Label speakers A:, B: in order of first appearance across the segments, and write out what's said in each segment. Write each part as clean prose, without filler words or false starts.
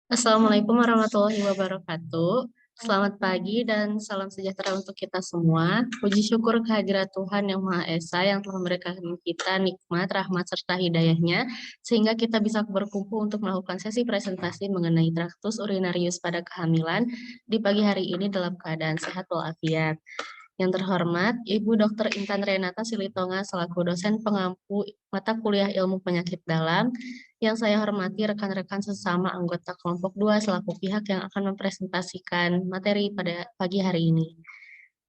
A: Assalamualaikum warahmatullahi wabarakatuh. Selamat pagi dan salam sejahtera untuk kita semua. Puji syukur kehadirat Tuhan Yang Maha Esa yang telah memberikan kita nikmat, rahmat, serta hidayahnya, sehingga kita bisa berkumpul untuk melakukan sesi presentasi mengenai traktus urinarius pada kehamilan di pagi hari ini dalam keadaan sehat walafiat. Yang terhormat, Ibu Dr. Intan Renata Silitonga selaku dosen pengampu mata kuliah ilmu penyakit dalam, yang saya hormati rekan-rekan sesama anggota kelompok 2 selaku pihak yang akan mempresentasikan materi pada pagi hari ini.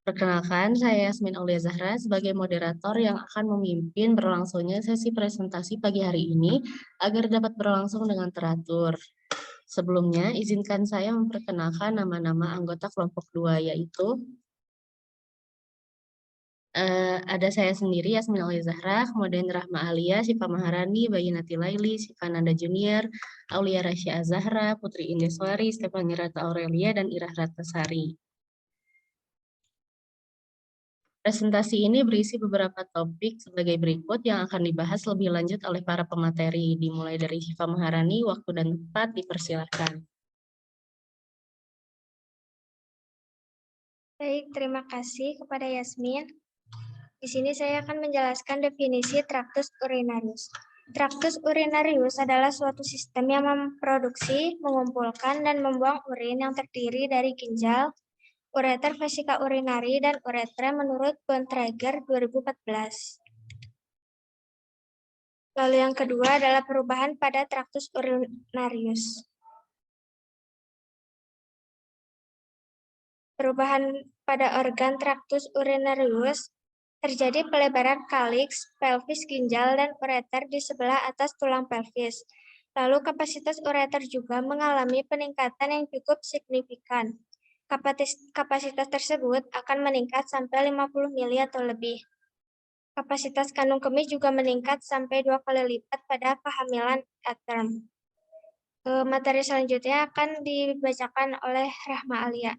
A: Perkenalkan, saya Yasmin Aulia Zahra sebagai moderator yang akan memimpin berlangsungnya sesi presentasi pagi hari ini agar dapat berlangsung dengan teratur. Sebelumnya, izinkan saya memperkenalkan nama-nama anggota kelompok 2 yaitu ada saya sendiri, Yasmin Aulia Zahra, kemudian Rahma Alia, Syifa Maharani, Bayinati Laili, Syifa Nanda Junior, Aulia Rasya Azahra, Putri Indeswari, Stefani Rata Aurelia, dan Irah Ratasari. Presentasi ini berisi beberapa topik sebagai berikut yang akan dibahas lebih lanjut oleh para pemateri, dimulai dari Syifa Maharani, waktu dan tempat dipersilakan.
B: Baik, terima kasih kepada Yasmin. Di sini saya akan menjelaskan definisi traktus urinarius. Traktus urinarius adalah suatu sistem yang memproduksi, mengumpulkan, dan membuang urin yang terdiri dari ginjal, ureter, vesika urinari, dan uretra menurut Bontrager 2014. Lalu yang kedua adalah perubahan pada traktus urinarius. Perubahan pada organ traktus urinarius terjadi pelebaran kaliks, pelvis, ginjal, dan ureter di sebelah atas tulang pelvis. Lalu kapasitas ureter juga mengalami peningkatan yang cukup signifikan. Kapasitas tersebut akan meningkat sampai 50 mili atau lebih. Kapasitas kandung kemih juga meningkat sampai 2 kali lipat pada kehamilan at term. Materi selanjutnya akan dibacakan oleh Rahma Alia.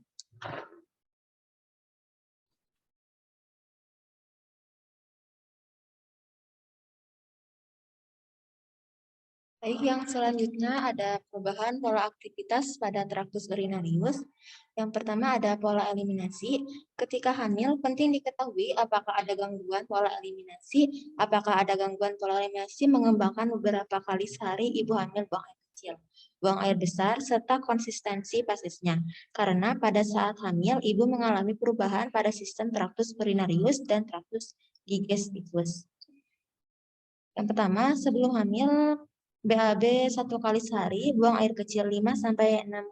C: Baik, yang selanjutnya ada perubahan pola aktivitas pada traktus urinarius. Yang pertama ada pola eliminasi. Ketika hamil, penting diketahui apakah ada gangguan pola eliminasi. Apakah ada gangguan pola eliminasi mengembangkan beberapa kali sehari ibu hamil buang air kecil, buang air besar, serta konsistensi pasisnya. Karena pada saat hamil, ibu mengalami perubahan pada sistem traktus urinarius dan traktus digestivus. Yang pertama, sebelum hamil, BAB 1 kali sehari, buang air kecil 5-6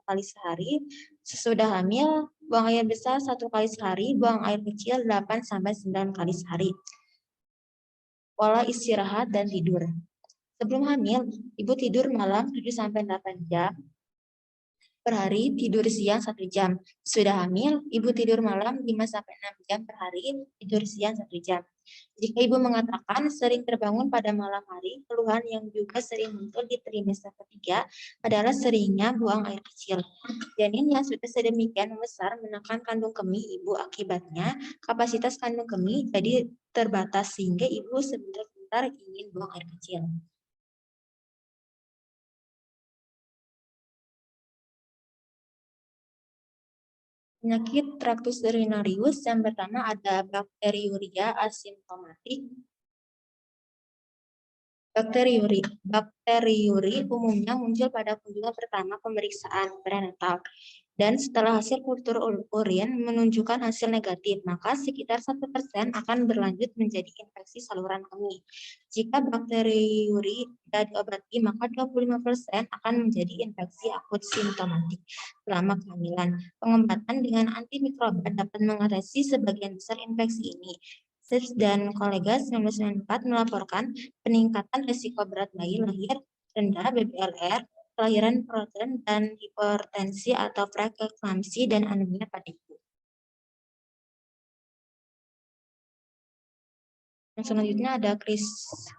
C: kali sehari. Sesudah hamil, buang air besar 1 kali sehari, buang air kecil 8-9 kali sehari. Pola istirahat dan tidur. Sebelum hamil, ibu tidur malam 7-8 jam per hari, tidur siang 1 jam. Sudah hamil, ibu tidur malam 5-6 jam per hari, tidur siang 1 jam. Jika ibu mengatakan sering terbangun pada malam hari, keluhan yang juga sering muncul di trimester ketiga adalah seringnya buang air kecil. Janin yang sudah sedemikian besar menekan kandung kemih ibu, akibatnya kapasitas kandung kemih jadi terbatas sehingga ibu sebentar-bentar ingin buang air kecil. Penyakit traktus urinarius yang pertama ada bakteriuria asimptomatik. Bakteriuri umumnya muncul pada kunjungan pertama pemeriksaan prenatal dan setelah hasil kultur urin menunjukkan hasil negatif, maka sekitar 1% akan berlanjut menjadi infeksi saluran kemih. Jika bakteriuri tidak diobati, maka 25% akan menjadi infeksi akut simptomatik selama kehamilan. Pengobatan dengan antimikroba dapat mengatasi sebagian besar infeksi ini. Sips dan kolega 1994 melaporkan peningkatan risiko berat bayi lahir rendah BBLR, kelahiran protein dan hipertensi atau preeklamsi dan anemia pada ibu. Yang selanjutnya ada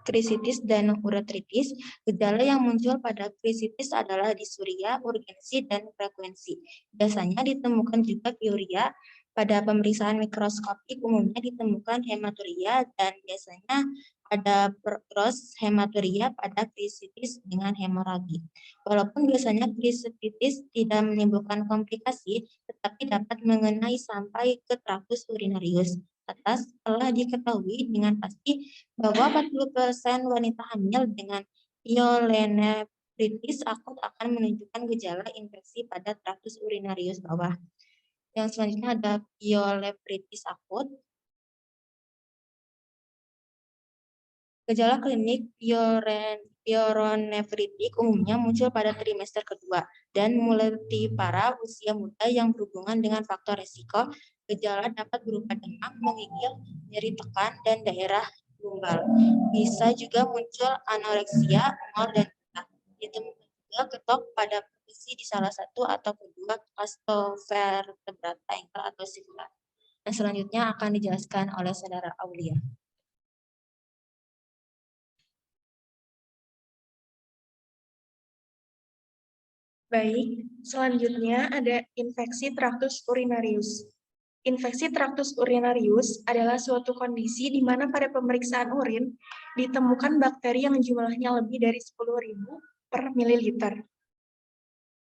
C: krisitis dan uretritis. Gejala yang muncul pada krisitis adalah disuria, urgensi, dan frekuensi. Biasanya ditemukan juga piuria. Pada pemeriksaan mikroskopik umumnya ditemukan hematuria dan biasanya pada cross hematuria pada krisitis dengan hemoragi. Walaupun biasanya krisitis tidak menimbulkan komplikasi, tetapi dapat mengenai sampai ke traktus urinarius. Atas telah diketahui dengan pasti bahwa 40% wanita hamil dengan pyelonephritis akut akan menunjukkan gejala infeksi pada traktus urinarius bawah. Yang selanjutnya ada pyelonephritis akut. Gejala klinik pyelonephritik umumnya muncul pada trimester kedua dan multipara usia muda yang berhubungan dengan faktor resiko. Gejala dapat berupa demam, menggigil, nyeri tekan, dan daerah gumbal. Bisa juga muncul anoreksia, mual, dan muntah. Ditemukan juga ketok pada posisi di salah satu atau kedua osteovertebrata ankle atau fibula. Dan selanjutnya akan dijelaskan oleh Saudara Aulia.
D: Baik, selanjutnya ada infeksi traktus urinarius. Infeksi traktus urinarius adalah suatu kondisi di mana pada pemeriksaan urin ditemukan bakteri yang jumlahnya lebih dari 10.000 per mililiter.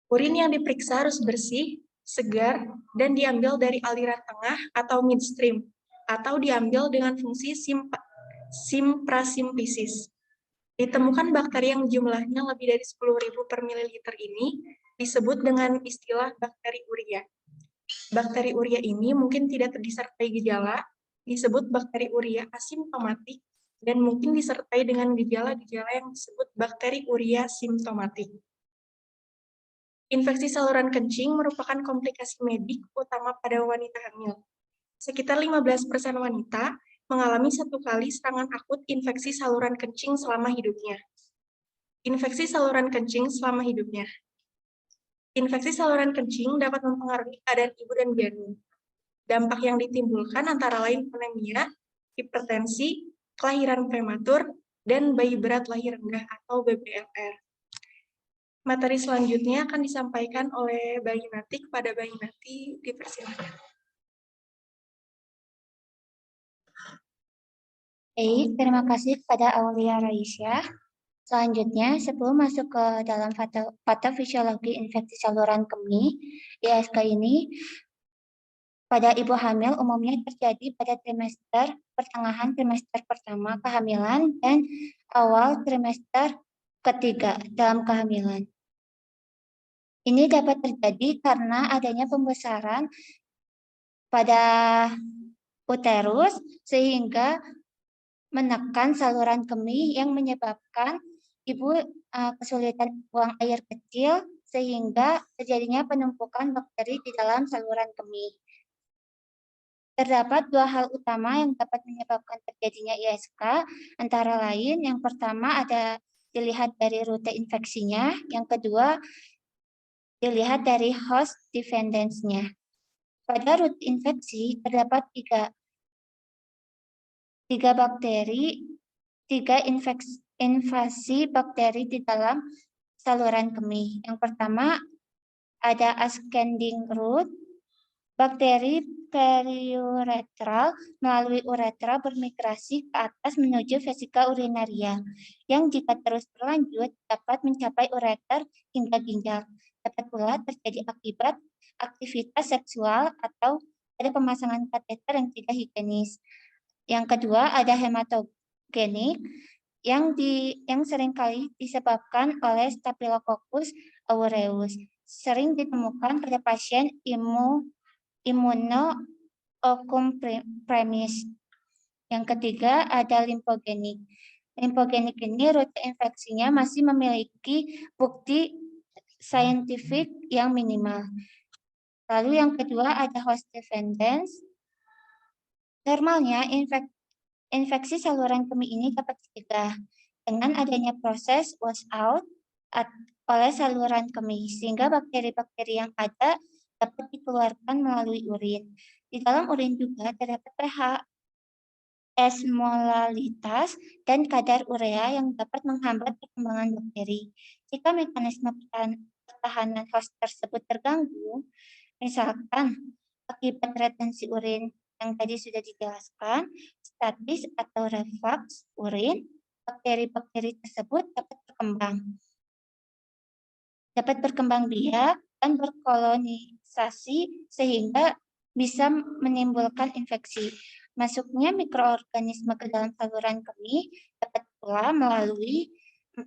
D: Urin yang diperiksa harus bersih, segar, dan diambil dari aliran tengah atau midstream, atau diambil dengan fungsi simprasimpisis. Ditemukan bakteri yang jumlahnya lebih dari 10.000 per mililiter ini disebut dengan istilah bakteri urea. Bakteri urea ini mungkin tidak disertai gejala, disebut bakteri urea asimptomatik, dan mungkin disertai dengan gejala-gejala yang disebut bakteri urea simptomatik. Infeksi saluran kencing merupakan komplikasi medik utama pada wanita hamil. Sekitar 15% wanita mengalami satu kali serangan akut infeksi saluran kencing selama hidupnya. Infeksi saluran kencing selama hidupnya. Infeksi saluran kencing dapat mempengaruhi keadaan ibu dan janin. Dampak yang ditimbulkan antara lain anemia, hipertensi, kelahiran prematur, dan bayi berat lahir rendah atau BBLR. Materi selanjutnya akan disampaikan oleh Mbak Yunati. Kepada Mbak Yunati, dipersilakan.
B: Baik, terima kasih kepada Aulia Raisya. Selanjutnya, sebelum masuk ke dalam patofisiologi infeksi saluran kemih, ISK ini pada ibu hamil umumnya terjadi pada pertengahan trimester pertama kehamilan dan awal trimester ketiga dalam kehamilan. Ini dapat terjadi karena adanya pembesaran pada uterus sehingga menekan saluran kemih yang menyebabkan ibu kesulitan buang air kecil sehingga terjadinya penumpukan bakteri di dalam saluran kemih. Terdapat dua hal utama yang dapat menyebabkan terjadinya ISK, antara lain yang pertama ada dilihat dari rute infeksinya, yang kedua dilihat dari host defendance-nya. Pada rute infeksi terdapat tiga invasi bakteri di dalam saluran kemih. Yang pertama ada ascending route, bakteri periuretral melalui uretra bermigrasi ke atas menuju vesika urinaria, yang jika terus berlanjut dapat mencapai ureter hingga ginjal. Dapat pula terjadi akibat aktivitas seksual atau ada pemasangan kateter yang tidak higienis. Yang kedua ada hematogenik yang seringkali disebabkan oleh Staphylococcus aureus. Sering ditemukan pada pasien immunokompromis. Yang ketiga ada limfogenik. Limfogenik ini rute infeksinya masih memiliki bukti saintifik yang minimal. Lalu yang kedua ada host defendance. Normalnya infeksi saluran kemih ini dapat dicegah dengan adanya proses wash out oleh saluran kemih, sehingga bakteri-bakteri yang ada dapat dikeluarkan melalui urin. Di dalam urin juga terdapat pH, osmolalitas, dan kadar urea yang dapat menghambat perkembangan bakteri. Jika mekanisme pertahanan host tersebut terganggu, misalkan akibat retensi urin
C: yang tadi sudah dijelaskan, statis atau reflux urin, bakteri-bakteri tersebut dapat berkembang biak dan berkolonisasi sehingga bisa menimbulkan infeksi. Masuknya mikroorganisme ke dalam saluran kemih dapat pula melalui 4,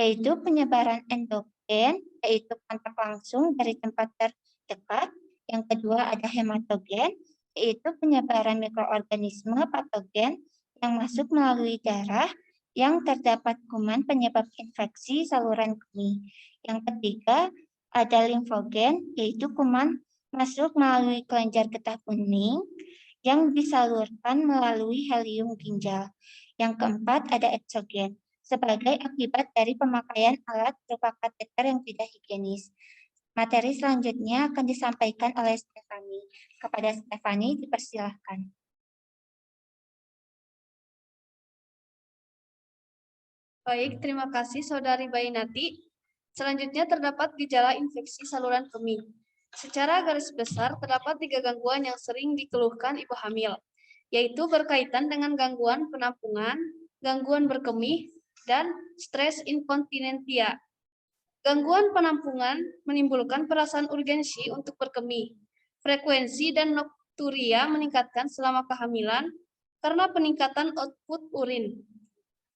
C: yaitu penyebaran endogen, yaitu kontak langsung dari tempat terdekat. Yang kedua ada hematogen, yaitu penyebaran mikroorganisme patogen yang masuk melalui darah yang terdapat kuman penyebab infeksi saluran kemih. Yang ketiga ada limfogen, yaitu kuman masuk melalui kelenjar getah bening yang disalurkan melalui helium ginjal. Yang keempat ada eksogen, sebagai akibat dari pemakaian alat berupa kateter yang tidak higienis. Materi selanjutnya akan disampaikan oleh Stefani. Kepada Stefani, dipersilahkan.
E: Baik, terima kasih Saudari Bainati. Selanjutnya terdapat gejala infeksi saluran kemih. Secara garis besar terdapat 3 gangguan yang sering dikeluhkan ibu hamil, yaitu berkaitan dengan gangguan penampungan, gangguan berkemih, dan stres inkontinensia. Gangguan penampungan menimbulkan perasaan urgensi untuk berkemih. Frekuensi dan nokturia meningkatkan selama kehamilan karena peningkatan output urin.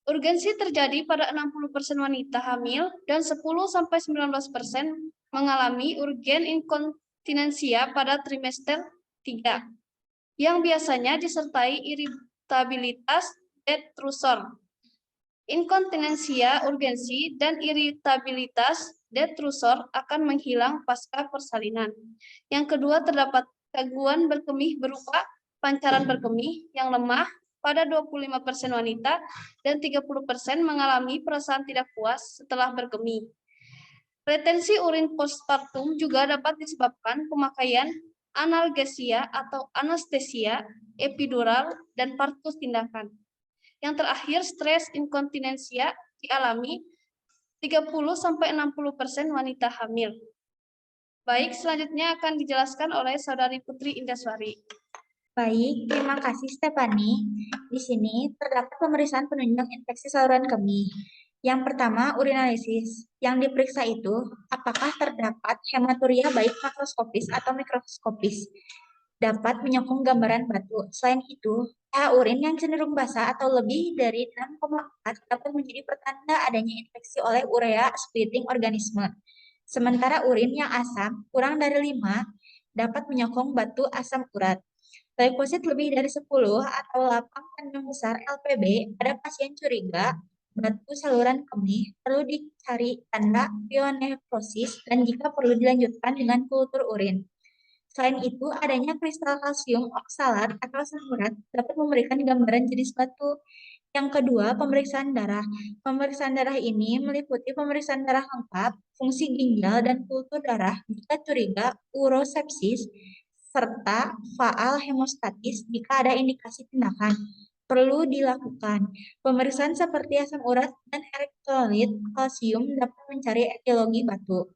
E: Urgensi terjadi pada 60% wanita hamil dan 10-19% mengalami urgen inkontinensia pada trimester 3, yang biasanya disertai iritabilitas detrusor. Inkontinensia urgensi dan iritabilitas detrusor akan menghilang pasca persalinan. Yang kedua terdapat gangguan berkemih berupa pancaran berkemih yang lemah pada 25% wanita dan 30% mengalami perasaan tidak puas setelah berkemih. Retensi urin postpartum juga dapat disebabkan pemakaian analgesia atau anestesia, epidural, dan partus tindakan. Yang terakhir, stres inkontinensia dialami 30-60% wanita hamil. Baik, selanjutnya akan dijelaskan oleh Saudari Putri Indaswari.
F: Baik, terima kasih Stefani. Di sini terdapat pemeriksaan penunjang infeksi saluran kemih. Yang pertama, urinalisis. Yang diperiksa itu, apakah terdapat hematuria baik makroskopis atau mikroskopis. Dapat menyokong gambaran batu. Selain itu, pH urin yang cenderung basah atau lebih dari 6,4 dapat menjadi pertanda adanya infeksi oleh urea splitting organisme. Sementara urin yang asam, kurang dari 5, dapat menyokong batu asam urat. Leukosit lebih dari 10 atau lapang kandung besar LPB pada pasien curiga batu saluran kemih perlu dicari tanda pionefrosis dan jika perlu dilanjutkan dengan kultur urin. Selain itu, adanya kristal kalsium oksalat atau asam urat dapat memberikan gambaran jenis batu. Yang kedua, pemeriksaan darah. Pemeriksaan darah ini meliputi pemeriksaan darah lengkap, fungsi ginjal, dan kultur darah jika curiga urosepsis, serta faal hemostatis jika ada indikasi tindakan perlu dilakukan. Pemeriksaan seperti asam urat dan elektrolit kalsium dapat mencari etiologi batu.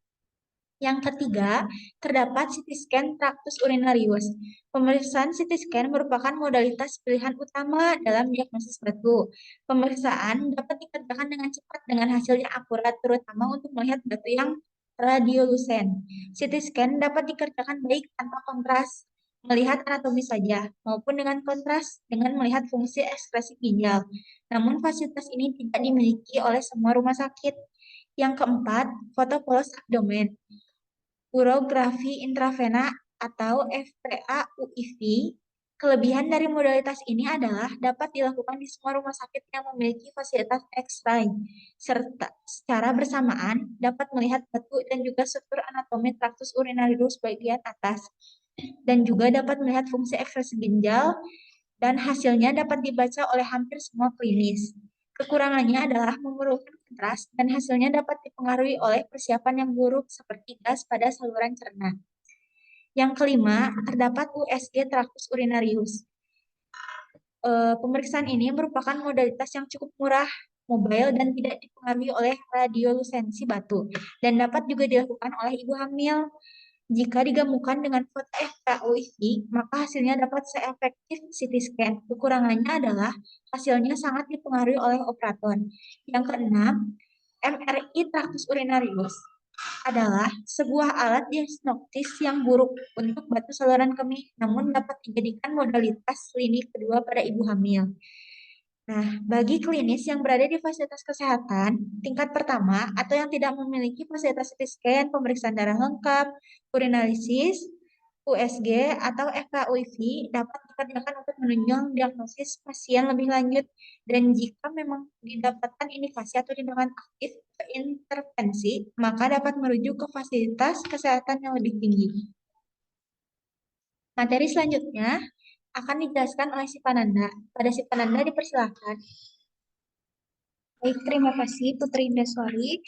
F: Yang ketiga, terdapat CT scan tractus urinarius. Pemeriksaan CT scan merupakan modalitas pilihan utama dalam diagnosis batu. Pemeriksaan dapat dikerjakan dengan cepat dengan hasil yang akurat, terutama untuk melihat batu yang radiolusen. CT scan dapat dikerjakan baik tanpa kontras, melihat anatomi saja, maupun dengan kontras dengan melihat fungsi ekskresi ginjal. Namun fasilitas ini tidak dimiliki oleh semua rumah sakit. Yang keempat, foto polos abdomen. Urografi intravena atau FPA-UIV. Kelebihan dari modalitas ini adalah dapat dilakukan di semua rumah sakit yang memiliki fasilitas X-ray, serta secara bersamaan dapat melihat batu dan juga struktur anatomi traktus urinarius bagian atas, dan juga dapat melihat fungsi ekskresi ginjal, dan hasilnya dapat dibaca oleh hampir semua klinis. Kekurangannya adalah memerlukan kontras dan hasilnya dapat dipengaruhi oleh persiapan yang buruk seperti gas pada saluran cerna. Yang kelima, terdapat USG tractus urinarius. Pemeriksaan ini merupakan modalitas yang cukup murah, mobile, dan tidak dipengaruhi oleh radiolusensi batu, dan dapat juga dilakukan oleh ibu hamil. Jika digabungkan dengan foto FKUIV, maka hasilnya dapat seefektif CT scan. Kekurangannya adalah hasilnya sangat dipengaruhi oleh operator. Yang keenam, MRI traktus urinarius adalah sebuah alat diagnostis yang buruk untuk batu saluran kemih, namun dapat dijadikan modalitas klinik kedua pada ibu hamil. Nah, bagi klinis yang berada di fasilitas kesehatan tingkat pertama atau yang tidak memiliki fasilitas CT scan, pemeriksaan darah lengkap, urinalisis, USG, atau FKUIV dapat dikerjakan untuk menunjang diagnosis pasien lebih lanjut dan jika memang didapatkan indikasi atau tindakan aktif intervensi, maka dapat merujuk ke fasilitas kesehatan yang lebih tinggi. Materi selanjutnya akan dijelaskan oleh Sipananda. Pada Sipananda dipersilakan.
G: Baik, terima kasih Putri Indaswari.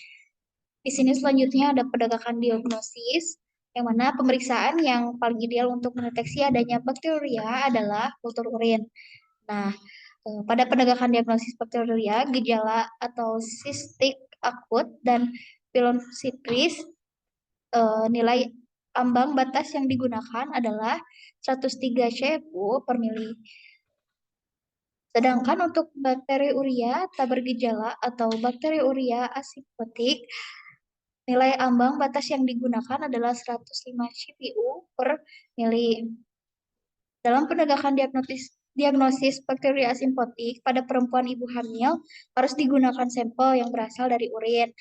G: Di sini selanjutnya ada penegakan diagnosis, yang mana pemeriksaan yang paling ideal untuk mendeteksi adanya bakteria adalah kultur urin. Nah, pada penegakan diagnosis bakteria, gejala atau sistik akut dan pielonefritis, nilai ambang batas yang digunakan adalah 103 CFU per mili. Sedangkan untuk bakteri urea tak bergejala atau bakteri urea asimptotik, nilai ambang batas yang digunakan adalah 105 CPU per mili. Dalam penegakan diagnosis bakteri asimptotik pada perempuan ibu hamil harus digunakan sampel yang berasal dari urin,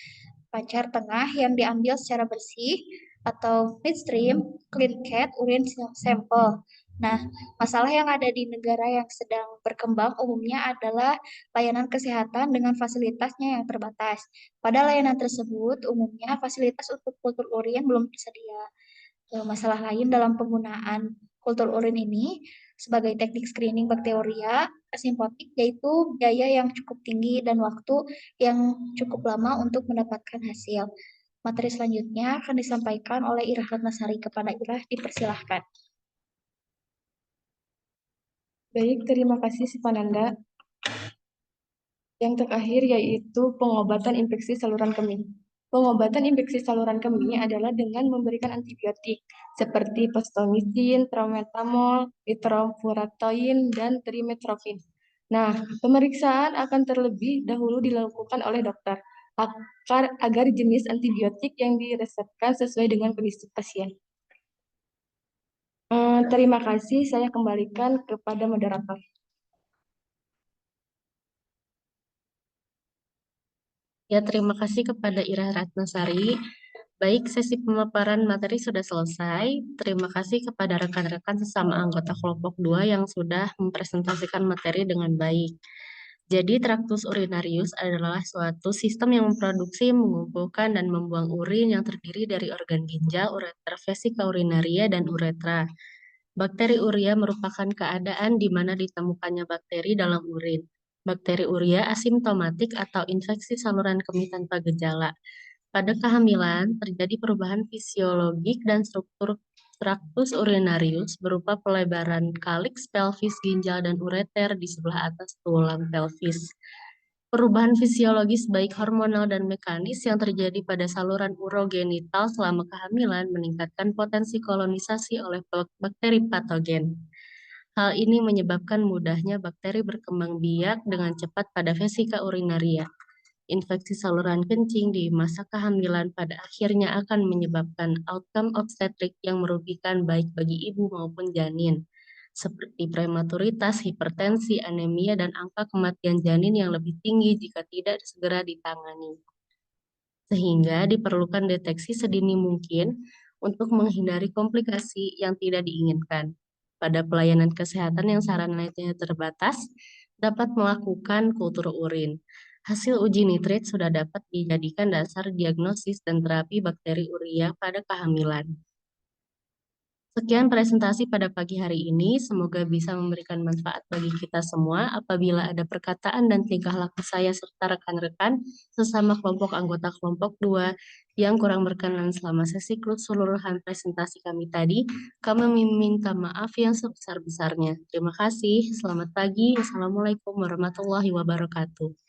G: pancar tengah yang diambil secara bersih, atau midstream clean cat urin sample. Nah, masalah yang ada di negara yang sedang berkembang umumnya adalah layanan kesehatan dengan fasilitasnya yang terbatas. Pada layanan tersebut, umumnya fasilitas untuk kultur urin belum tersedia. Masalah lain dalam penggunaan kultur urin ini sebagai teknik screening bakteria asimptotik yaitu biaya yang cukup tinggi dan waktu yang cukup lama untuk mendapatkan hasil. Materi selanjutnya akan disampaikan oleh Irah Ratnasari. Kepada Irah, dipersilahkan.
H: Baik, terima kasih Sipananda. Yang terakhir yaitu pengobatan infeksi saluran kemih. Pengobatan infeksi saluran kemih adalah dengan memberikan antibiotik seperti postomycin, trometamol, nitrofuratoin, dan trimethoprim. Nah, pemeriksaan akan terlebih dahulu dilakukan oleh dokter agar jenis antibiotik yang diresepkan sesuai dengan kondisi pasien. Terima kasih, saya kembalikan kepada moderator.
A: Ya, terima kasih kepada Irah Ratnasari. Baik, sesi pemaparan materi sudah selesai. Terima kasih kepada rekan-rekan sesama anggota kelompok 2 yang sudah mempresentasikan materi dengan baik. Jadi, traktus urinarius adalah suatu sistem yang memproduksi, mengumpulkan, dan membuang urin yang terdiri dari organ ginjal, ureter, vesika urinaria, dan uretra. Bakteri urea merupakan keadaan di mana ditemukannya bakteri dalam urin. Bakteri urea asimptomatik atau infeksi saluran kemih tanpa gejala. Pada kehamilan, terjadi perubahan fisiologik dan struktur traktus urinarius berupa pelebaran kaliks, pelvis, ginjal, dan ureter di sebelah atas tulang pelvis. Perubahan fisiologis baik hormonal dan mekanis yang terjadi pada saluran urogenital selama kehamilan meningkatkan potensi kolonisasi oleh bakteri patogen. Hal ini menyebabkan mudahnya bakteri berkembang biak dengan cepat pada vesika urinaria. Infeksi saluran kencing di masa kehamilan pada akhirnya akan menyebabkan outcome obstetrik yang merugikan baik bagi ibu maupun janin, seperti prematuritas, hipertensi, anemia, dan angka kematian janin yang lebih tinggi jika tidak segera ditangani. Sehingga diperlukan deteksi sedini mungkin untuk menghindari komplikasi yang tidak diinginkan. Pada pelayanan kesehatan yang sarannya terbatas, dapat melakukan kultur urin. Hasil uji nitrit sudah dapat dijadikan dasar diagnosis dan terapi bakteri urea pada kehamilan. Sekian presentasi pada pagi hari ini, semoga bisa memberikan manfaat bagi kita semua. Apabila ada perkataan dan tingkah laku saya serta rekan-rekan sesama kelompok anggota kelompok 2 yang kurang berkenan selama sesi keseluruhan presentasi kami tadi, kami meminta maaf yang sebesar-besarnya. Terima kasih, selamat pagi, Assalamualaikum warahmatullahi wabarakatuh.